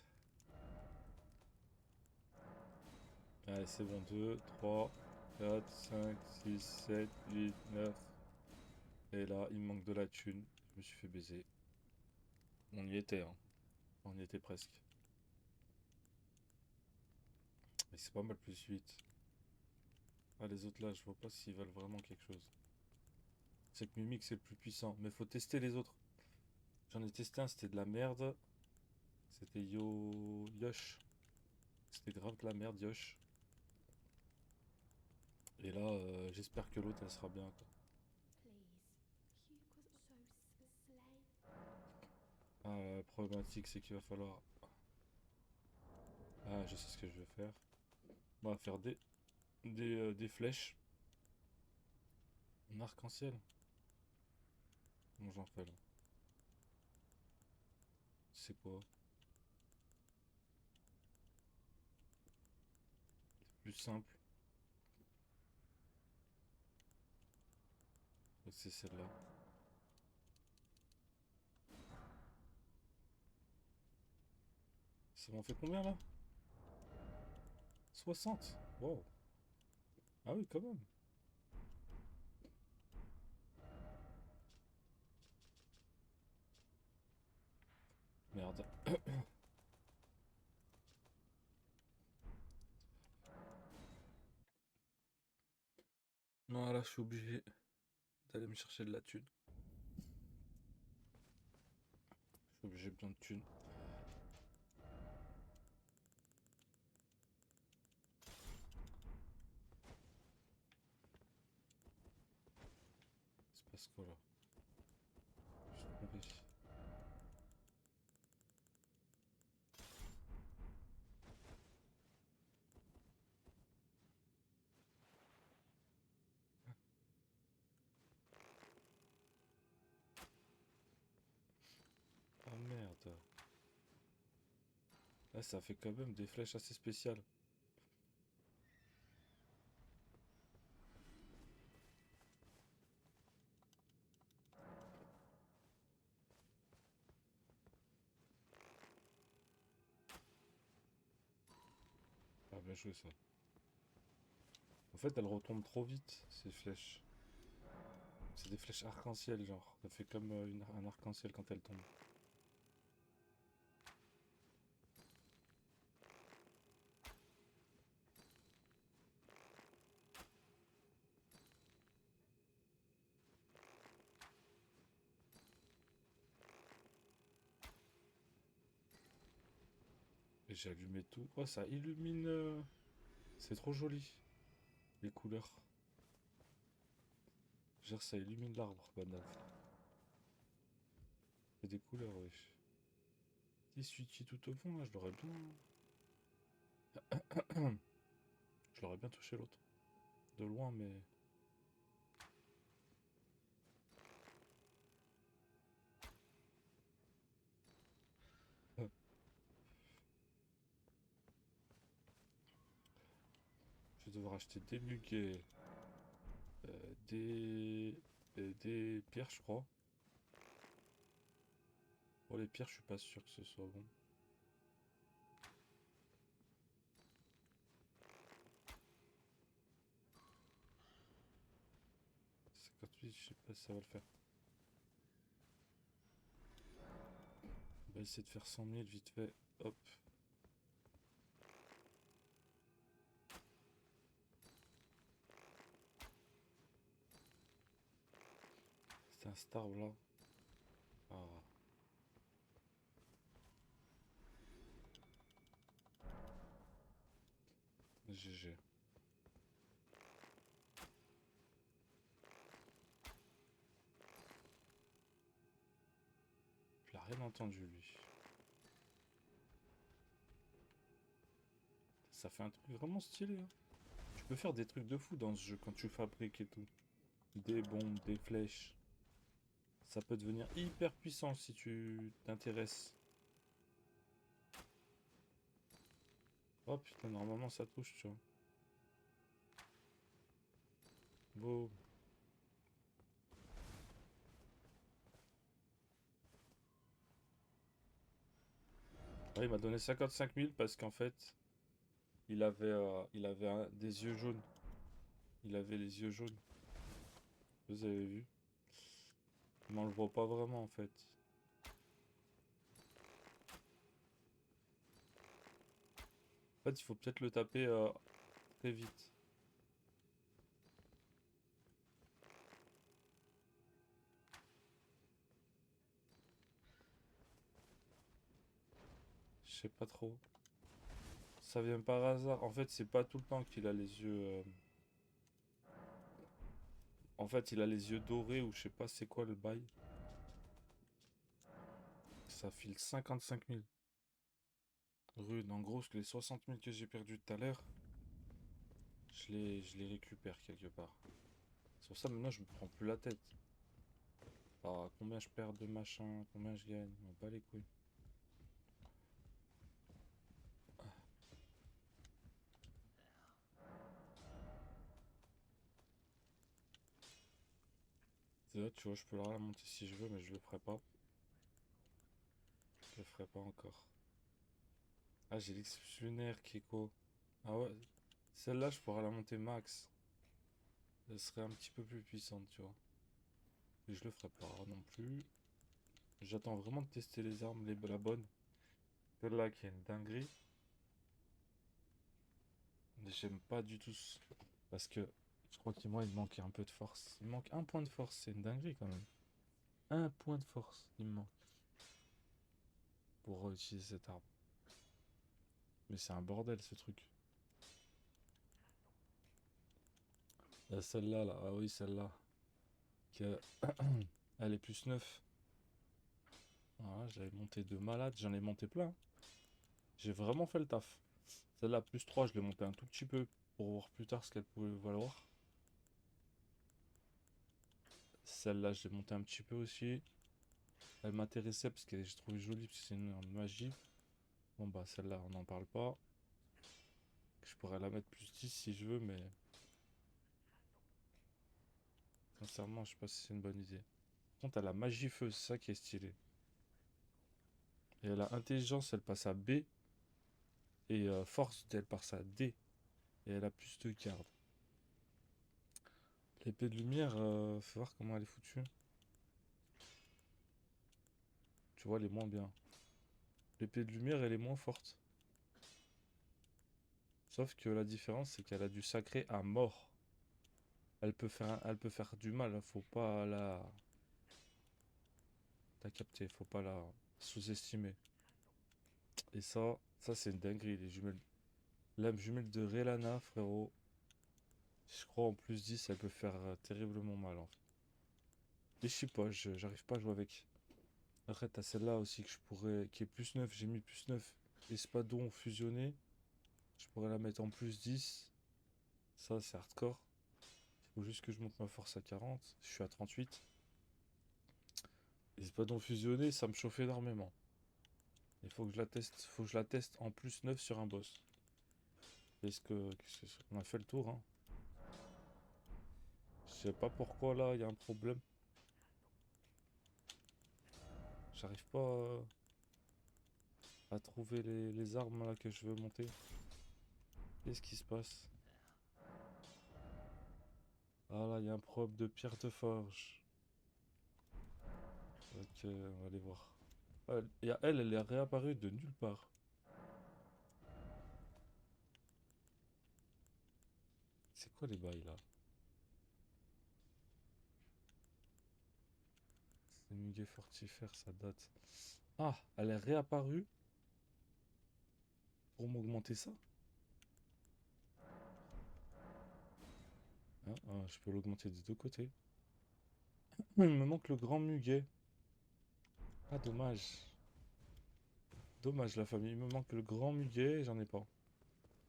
Allez, c'est bon. 2, 3, 4, 5, 6, 7, 8, 9. Et là, il me manque de la thune. Je me suis fait baiser. On y était, hein. On y était presque. Mais c'est pas mal plus 8. Ah, les autres là, je vois pas s'ils valent vraiment quelque chose. C'est que Mimic c'est le plus puissant. Mais faut tester les autres. J'en ai testé un, c'était de la merde. C'était Yosh. C'était grave de la merde, Yosh. Et là, j'espère que l'autre, elle sera bien, quoi. Ah, la problématique, c'est qu'il va falloir... Ah, je sais ce que je vais faire. On va faire des flèches. En arc-en-ciel. Bon, j'en fais là. C'est quoi? Plus simple. C'est celle-là. Ça m'en fait combien là? 60. Wow. Ah oui, quand même. Merde. Non, là, je suis obligé d'aller me chercher de la thune. Je suis obligé de bien de thune. C'est passe quoi là? Je suis trompé. Ah merde. Là, ça fait quand même des flèches assez spéciales. bien joué ça. En fait, elles retombent trop vite, ces flèches. C'est des flèches arc-en-ciel, genre. Ça fait comme un arc-en-ciel quand elles tombent. Et j'ai allumé tout. Oh, ça illumine. C'est trop joli. Les couleurs. Genre, ça illumine l'arbre, banal. C'est des couleurs, wesh. Si celui-ci tout au fond, là, je l'aurais bien. Je l'aurais bien touché l'autre. De loin, mais. Je vais devoir acheter des muguets. Des pierres, je crois. Bon, les pierres, je suis pas sûr que ce soit bon. 58, je sais pas si ça va le faire. On va essayer de faire 100 000 vite fait. Hop. C'est un star là. Ah. GG. Il a rien entendu lui. Ça fait un truc vraiment stylé, hein. Tu peux faire des trucs de fou dans ce jeu quand tu fabriques et tout. Des bombes, des flèches. Ça peut devenir hyper puissant si tu t'intéresses. Oh putain, normalement ça touche, tu vois. Beau. Ouais, il m'a donné 55 000 parce qu'en fait, il avait des yeux jaunes. Il avait les yeux jaunes. Vous avez vu? Mais on le voit pas vraiment en fait. En fait, il faut peut-être le taper très vite. Je sais pas trop. Ça vient par hasard. En fait, c'est pas tout le temps qu'il a les yeux. En fait, il a les yeux dorés ou je sais pas c'est quoi le bail. Ça file 55 000. Rude. En gros, les 60 000 que j'ai perdu tout à l'heure, je les récupère quelque part. C'est pour ça maintenant je me prends plus la tête. Ah, combien je perds de machin, combien je gagne, on bat les couilles. C'est là, tu vois, je peux la remonter si je veux, mais je le ferai pas. Je le ferai pas encore. Ah, j'ai l'expulsionnaire qui est quoi? Ah ouais, celle-là, je pourrais la monter max. Elle serait un petit peu plus puissante, tu vois. Mais je le ferai pas non plus. J'attends vraiment de tester les armes, la bonne. Celle-là qui est une dinguerie. Mais j'aime pas du tout. Parce que je crois qu'il moi, il me manquait un peu de force. Il me manque un point de force, c'est une dinguerie quand même. Un point de force, il me manque. Pour utiliser cette arme. Mais c'est un bordel ce truc. Celle-là, là. Ah oui, celle-là. Que... Elle est plus 9. Voilà, j'avais monté de malade. J'en ai monté plein. J'ai vraiment fait le taf. Celle-là, plus 3, je l'ai monté un tout petit peu. Pour voir plus tard ce qu'elle pouvait valoir. Celle-là, je l'ai montée un petit peu aussi. Elle m'intéressait parce que je trouvais jolie parce que c'est une magie. Bon bah celle-là, on n'en parle pas. Je pourrais la mettre plus 10 si je veux, mais sincèrement, je sais pas si c'est une bonne idée. Par contre, elle a magie feu, c'est ça qui est stylé. Et elle a intelligence, elle passe à B. Et force, elle part sa D. Et elle a plus de garde. L'épée de lumière, faut voir comment elle est foutue. Tu vois, elle est moins bien. L'épée de lumière, elle est moins forte. Sauf que la différence, c'est qu'elle a du sacré à mort. Elle peut faire du mal, faut pas la... T'as capté, faut pas la sous-estimer. Et ça c'est une dinguerie, les jumelles. La jumelle de Relana, frérot. Je crois en plus 10, elle peut faire terriblement mal, en fait. Et je sais pas, j'arrive pas à jouer avec. Après, t'as celle-là aussi que je pourrais... qui est plus 9, j'ai mis plus 9. Espadon fusionné. Je pourrais la mettre en plus 10. Ça, c'est hardcore. Faut juste que je monte ma force à 40. Je suis à 38. Espadon fusionné, ça me chauffe énormément. Il faut que je la teste. Faut que je la teste en plus 9 sur un boss. On a fait le tour, hein. Je sais pas pourquoi là, il y a un problème. J'arrive pas à trouver les armes là que je veux monter. Qu'est-ce qui se passe? Ah là, il y a un problème de pierre de forge. Ok, on va aller voir. Ah, elle est réapparue de nulle part. C'est quoi les bails là? C'est muguet fortifère, ça date. Ah, elle est réapparue pour m'augmenter ça? Je peux l'augmenter des deux côtés. Il me manque le grand muguet. Ah, dommage. Dommage la famille, il me manque le grand muguet et j'en ai pas.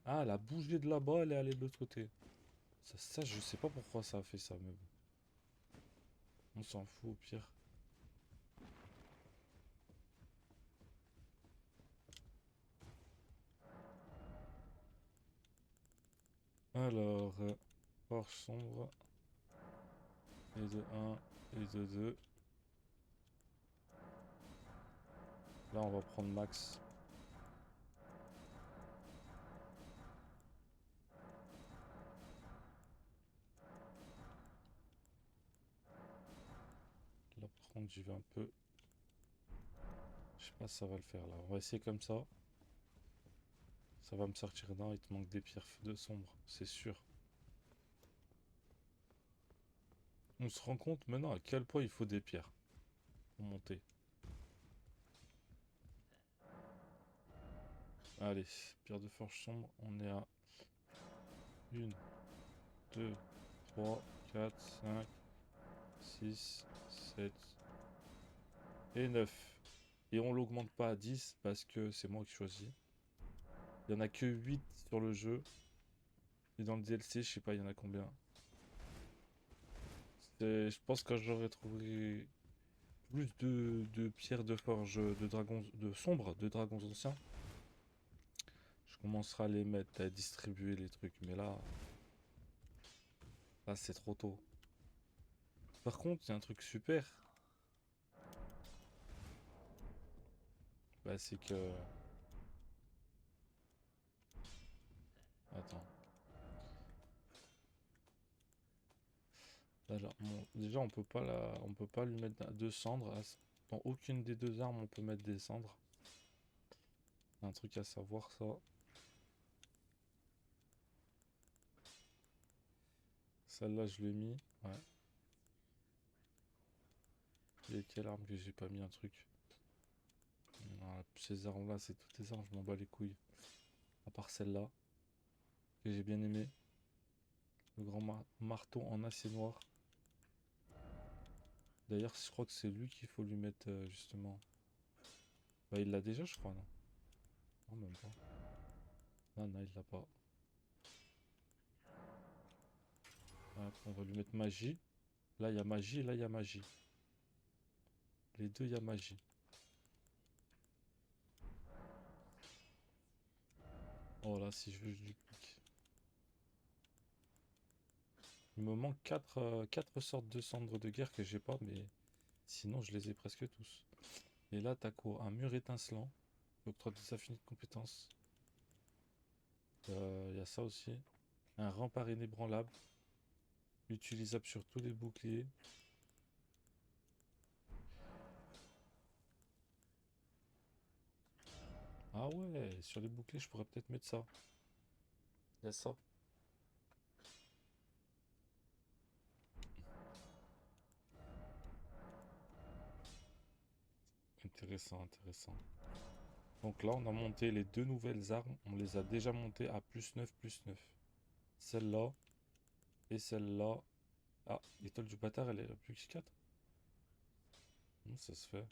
Ah, elle a bougé de là-bas, elle est allée de l'autre côté. Je sais pas pourquoi ça a fait ça, mais bon. On s'en fout au pire. Alors, forge sombre. Et de un et de 2. Là, on va prendre max. Là, par contre, j'y vais un peu. Je sais pas si ça va le faire là. On va essayer comme ça. Ça va me sortir d'un. Il te manque des pierres de sombre, c'est sûr. On se rend compte maintenant à quel point il faut des pierres pour monter. Allez, pierre de forge sombre. On est à 1, 2, 3, 4, 5, 6, 7 et 9. Et on l'augmente pas à 10 parce que c'est moi qui choisis. Il y en a que 8 sur le jeu. Et dans le DLC, je sais pas, il y en a combien. Je pense que quand j'aurai trouvé plus de pierres de forge de dragons de sombre, de dragons anciens, je commencerai à les mettre, à distribuer les trucs. Mais là c'est trop tôt. Par contre, il y a un truc super. Bah, c'est que... Attends. Alors, déjà, on peut pas lui mettre de cendres. Dans aucune des deux armes, on peut mettre des cendres. Un truc à savoir, ça. Celle-là, je l'ai mis. Ouais. Et quelle arme que j'ai pas mis un truc? Non, ces armes-là, c'est toutes les armes, je m'en bats les couilles. À part celle-là, que j'ai bien aimé. Le grand marteau en acier noir. D'ailleurs, je crois que c'est lui qu'il faut lui mettre, justement. Bah, il l'a déjà, je crois, non? Non, même pas. Non, non, il l'a pas. Hop, on va lui mettre magie. Là, il y a magie, et là, il y a magie. Les deux, il y a magie. Oh là, si je veux, je duplique. Il me manque 4 sortes de cendres de guerre que j'ai pas, mais sinon, je les ai presque tous. Et là, t'as quoi? Un mur étincelant. Octroie des affinités de compétences. Il y a ça aussi. Un rempart inébranlable. Utilisable sur tous les boucliers. Ah ouais, sur les boucliers, je pourrais peut-être mettre ça. Il y a ça. Intéressant, intéressant. Donc là, on a monté les deux nouvelles armes. On les a déjà montées à +9, +9. Celle-là et celle-là. Ah, l'étoile du bâtard, elle est à plus 4. Ça se fait.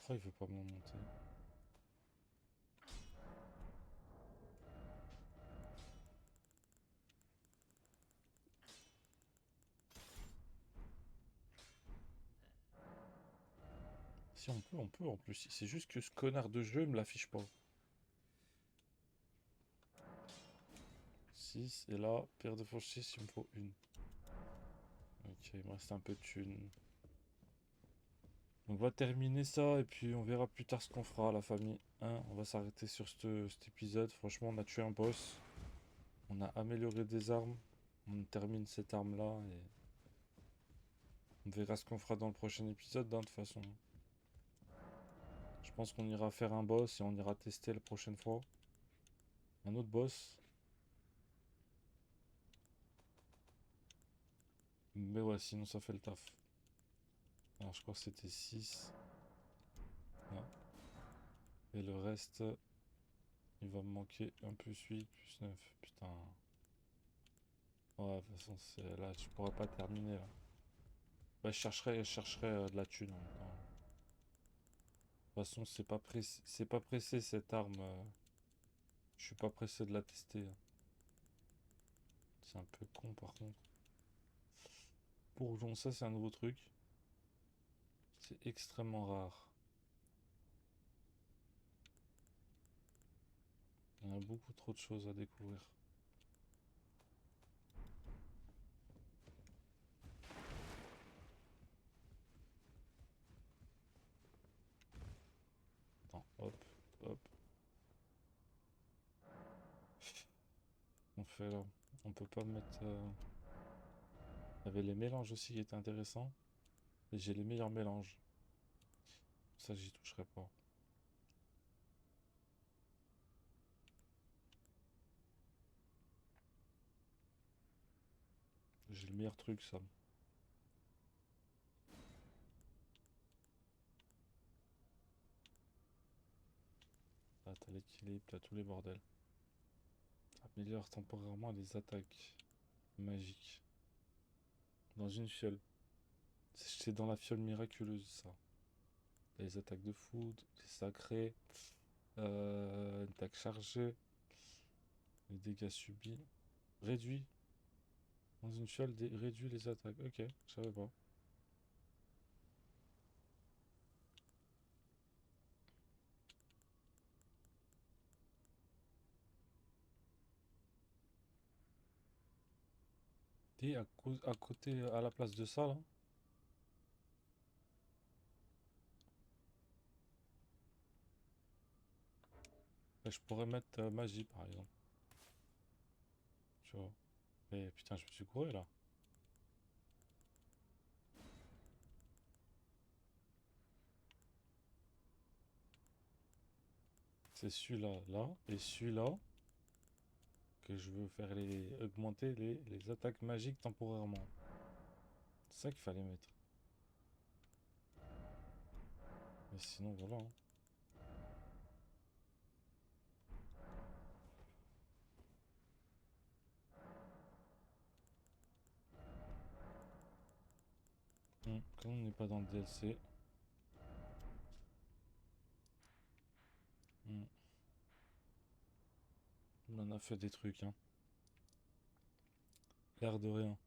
Oh, il veut pas me la monter. Si on peut en plus. C'est juste que ce connard de jeu me l'affiche pas. 6 et là, paire de fourches 6, il me faut une. Ok, il me reste un peu de thunes. On va terminer ça et puis on verra plus tard ce qu'on fera, la famille. Hein, on va s'arrêter sur cet épisode. Franchement, on a tué un boss. On a amélioré des armes. On termine cette arme-là et on verra ce qu'on fera dans le prochain épisode, hein, de toute façon. Je pense qu'on ira faire un boss et on ira tester la prochaine fois. Un autre boss. Mais ouais, sinon ça fait le taf. Alors je crois que c'était 6. Ouais. Et le reste, il va me manquer un +8, +9. Putain. Ouais, de toute façon, là, je pourrais pas terminer là. Bah, je chercherai de la thune en même temps. De toute façon, c'est pas pressé cette arme. Je suis pas pressé de la tester, hein. C'est un peu con par contre. Bourgeon, ça c'est un nouveau truc. C'est extrêmement rare. Il y a beaucoup trop de choses à découvrir. Attends, hop, hop. On fait là. On peut pas mettre. Il y avait les mélanges aussi qui étaient intéressants. Et j'ai les meilleurs mélanges. Ça, j'y toucherai pas. J'ai le meilleur truc, ça. Là, t'as l'équilibre, t'as tous les bordels. Améliore temporairement les attaques magiques. Dans une fiole. C'est dans la fiole miraculeuse, ça. T'as les attaques de foudre, les sacrés, une attaque chargée, les dégâts subis. Réduit. Dans une fiole, réduit les attaques. Ok, je savais pas. Et à côté, à la place de ça, là, bah, je pourrais mettre magie, par exemple. Tu vois. Mais putain, je me suis couru, là. C'est celui-là, là, et celui-là, que je veux faire augmenter les attaques magiques temporairement. C'est ça qu'il fallait mettre. Mais sinon, voilà, hein. Comme on n'est pas dans le DLC. hmm, on en a fait des trucs, hein. L'air de rien.